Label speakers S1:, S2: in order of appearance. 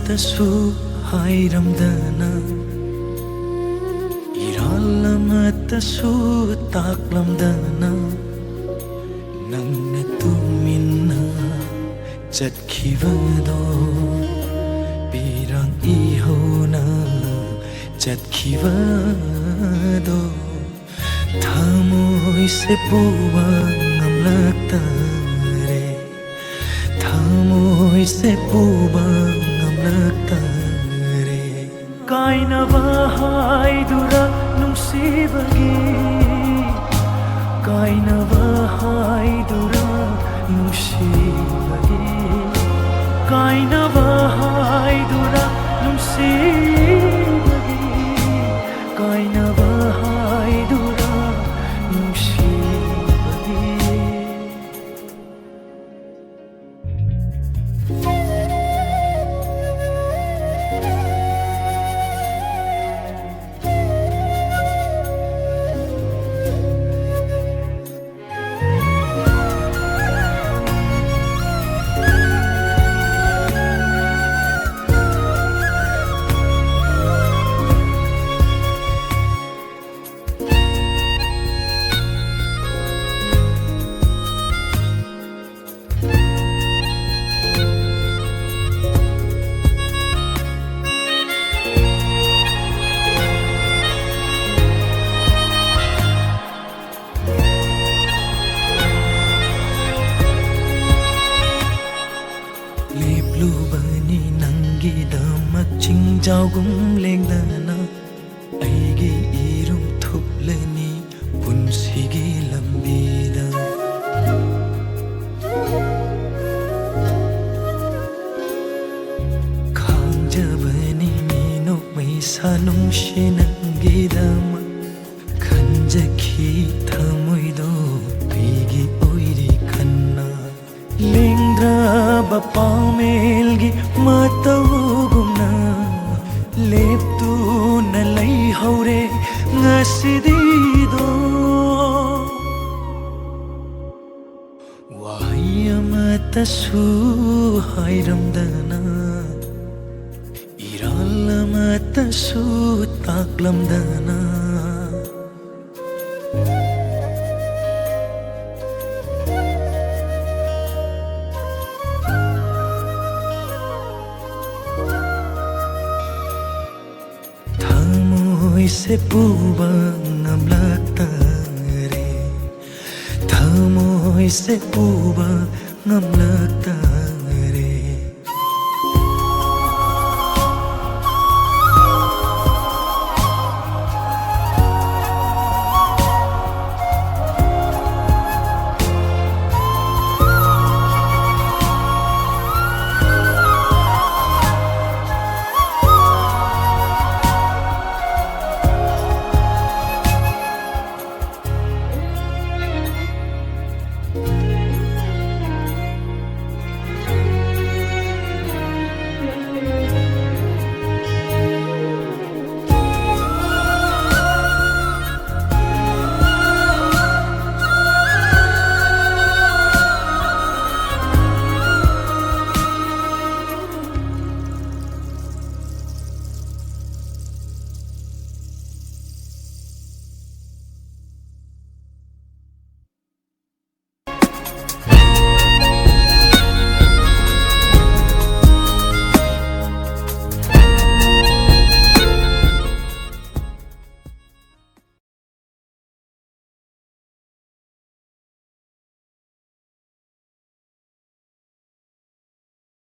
S1: ꯑꯃꯠꯇꯁꯨ ꯍꯥꯏꯔꯝꯗꯅ ꯏꯔꯥꯜ ꯑꯃꯠꯇꯁꯨ ꯇꯥꯛꯂꯝꯗꯅ ꯅꯪꯅ ꯇꯨꯃꯤꯟꯅ ꯆꯠꯈꯤꯕꯗꯣ ꯄꯤꯔꯥꯡ ꯏꯍꯧꯅ ꯆꯠꯈꯤꯕꯗꯣ ꯊꯃꯣꯏꯁꯦ ꯄꯨꯕ ꯉꯝꯂꯛꯇꯔꯦ ꯊꯃꯣꯏꯁꯦ ꯄꯨꯕ ꯉꯝꯂꯛꯇꯔꯦ ꯀꯥꯏꯅꯕ ꯍꯥꯏꯗꯨꯔ ꯅꯨꯡꯁꯤꯕꯒꯤ ꯀꯥꯏꯅꯕ ꯍꯥꯏꯗꯨꯔ ꯅꯨꯡꯁꯤꯕꯒꯤ ꯀꯥꯏꯅꯕ ꯍꯥꯏꯗꯨꯔ ꯅꯨꯡꯁꯤꯕꯒꯤ ꯀꯥꯏꯅꯕ 하이두라 눈시바디 ꯂꯦꯞꯂꯨꯕꯅꯤ ꯅꯪꯒꯤꯗꯃꯛ ꯆꯤꯡꯖꯥꯎꯒꯨꯝ ꯂꯦꯡꯗꯅ ꯑꯩꯒꯤ ꯏꯔꯨꯝ ꯊꯨꯞꯂꯅꯤ ꯄꯨꯟꯁꯤꯒꯤ ꯂꯝꯕꯤꯗ ꯈꯥꯡꯖꯕꯅꯤ ꯃꯤꯅꯣꯛ ꯃꯩꯁꯥ ꯅꯨꯡꯁꯤ ꯅꯪꯒꯤꯗꯃꯛ ꯈꯟꯖꯈꯤ ꯊꯃꯣꯏꯗꯣ ꯑꯩꯒꯤ ꯑꯣꯏꯔꯤ ꯈꯟꯅ ꯂꯦꯡꯗ꯭ꯔꯕ ꯄꯥꯎꯃꯦꯜꯒꯤ ꯃꯇꯧꯒꯨꯝꯅ ꯂꯦꯞꯇꯨꯅ ꯂꯩꯍꯧꯔꯦ ꯉꯁꯤꯗꯤꯗꯣ ꯋꯥꯍꯩ ꯑꯃꯠꯇꯁꯨ ꯍꯥꯏꯔꯝꯗꯅ 이랄 ꯑꯃꯠꯇꯁꯨ ꯇꯥꯛꯂꯝꯗꯅ ꯊꯃꯣꯏꯁꯦ ꯄꯨꯕ ꯉꯝꯂꯛꯇꯔꯦ ꯊꯃꯣꯏꯁꯦ ꯄꯨꯕ ꯉꯝꯂꯛꯇꯔꯦ